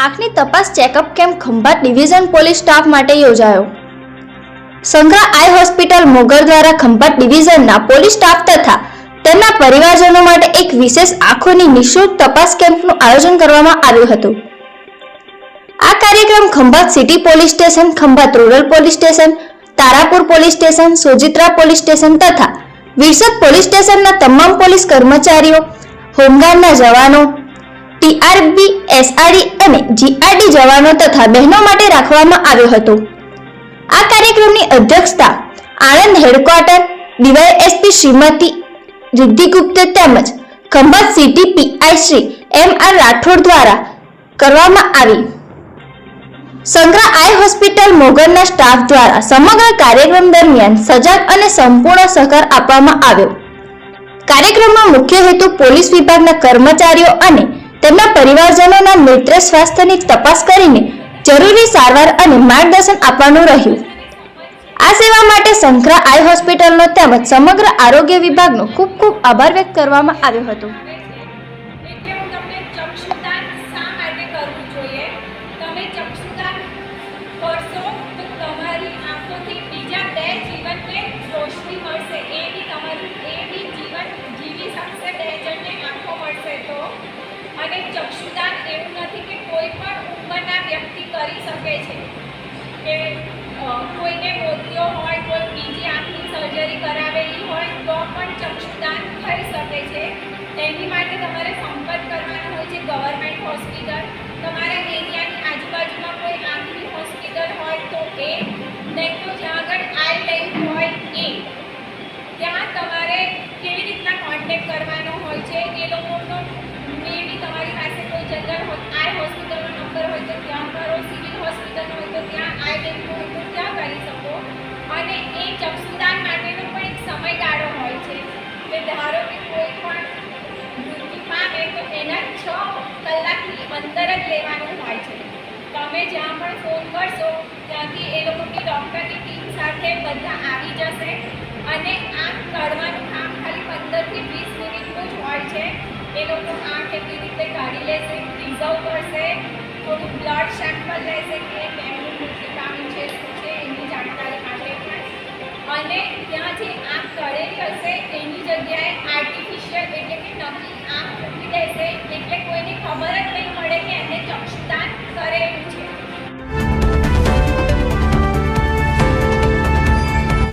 આંખની તપાસ checkup camp Khambhat division police staff માટે યોજાયો। સંઘા આઈ હોસ્પિટલ મોગર દ્વારા ખંભાત ડિવિઝનના પોલીસ સ્ટાફ તથા તેમના પરિવારજનો માટે એક વિશેષ આંખોની નિઃશુલ્ક તપાસ કેમ્પનું આયોજન કરવામાં આવ્યું હતું। આ કાર્યક્રમ Khambhat city police station, Khambhat rural police station, Tarapur police station, Sojitra police station તથા વિરસદ પોલીસ સ્ટેશનના તમામ પોલીસ કર્મચારીઓ, હોમગાર્ડના જવાનો, ટીઆરબી, એસઆરડી અને જીઆરડી જવાનો તથા બહેનો માટે રાખવામાં આવ્યો હતો। આ કાર્યક્રમની અધ્યક્ષતા આણંદ હેડક્વાર્ટર ડીવાયએસપી શ્રીમતી રિદ્ધિ ગુપ્તે તેમજ ખંભાત સિટી પીઆઈ શ્રી એમ.આર. રાઠોડ દ્વારા કરવામાં આવી। સંઘા આઈ હોસ્પિટલ મોગરના સ્ટાફ દ્વારા સમગ્ર કાર્યક્રમ દરમિયાન સજાગ અને સંપૂર્ણ સહકાર આપવામાં આવ્યો। કાર્યક્રમનો મુખ્ય હેતુ પોલીસ વિભાગના કર્મચારીઓ અને તેમના પરિવારજનોના નેત્ર સ્વાસ્થ્યની તપાસ કરીને જરૂરી સારવાર અને માર્ગદર્શન આપવાનું રહ્યું। આ સેવા માટે સંઘા આઈ હોસ્પિટલનો તેમજ સમગ્ર આરોગ્ય વિભાગનો ખૂબ ખૂબ આભાર વ્યક્ત કરવામાં આવ્યો હતો। અને ચક્ષુદાન એવું નથી કે કોઈ પણ ઉંમરના વ્યક્તિ કરી શકે છે કે કોઈને મોતિયો હોય, કોઈ બીજી આંખની સર્જરી કરાવેલી હોય તો પણ ચક્ષુદાન થઈ શકે છે। એની માટે તમારે સંપર્ક કરવાનો હોય છે ગવર્મેન્ટ હોસ્પિટલ, તમારા એરિયાની આજુબાજુમાં કોઈ આંખની હોસ્પિટલ હોય તો એ, નહીં તો જ્યાં આગળ આઈ લેન્સ હોય એ, ત્યાં તમારે કેવી રીતના કોન્ટેક્ટ કરવાનો હોય છે એ લોકોનો મેબી તમારી પાસે કોઈ જનરલ આઈ હોસ્પિટલનો નંબર હોય તો ત્યાં કરો, સિવિલ હોસ્પિટલનો હોય તો ત્યાં આઈ લેન્સનો હોય તો ત્યાં કરી શકો। અને એ ચક્ષુદાન માટેનો પણ એક સમયગાળો હોય છે કે ધારો કે કોઈ પણ મૃત્યુ પામે તો એના 6 કલાકની અંદર જ લેવાનું હોય છે। તમે જ્યાં પણ ફોન કરશો ત્યાંથી એ લોકોની ડૉક્ટરની ટીમ સાથે બધા આવી જશે અને આંખ કાઢવાનું કામ ખાલી 15 થી 20 મિનિટનું જ હોય છે। એ લોકો આંખ એવી રીતે કાઢી લેશે, રિઝર્વ કરશે, થોડું બ્લડ સેમ્પલ લેશે કે કેમનું મૃત્યુ પામ્યું છે, શું છે એની જાણકારી માટે પણ, અને ત્યાં જે આંખ કાઢેલી હશે એની જગ્યાએ આર્ટિફિશિયલ એટલે કે નકલી આંખ મૂકી દેશે, એટલે કોઈને ખબર જ નહીં પડે કે એને ચક્ષુદાન કરેલું છે।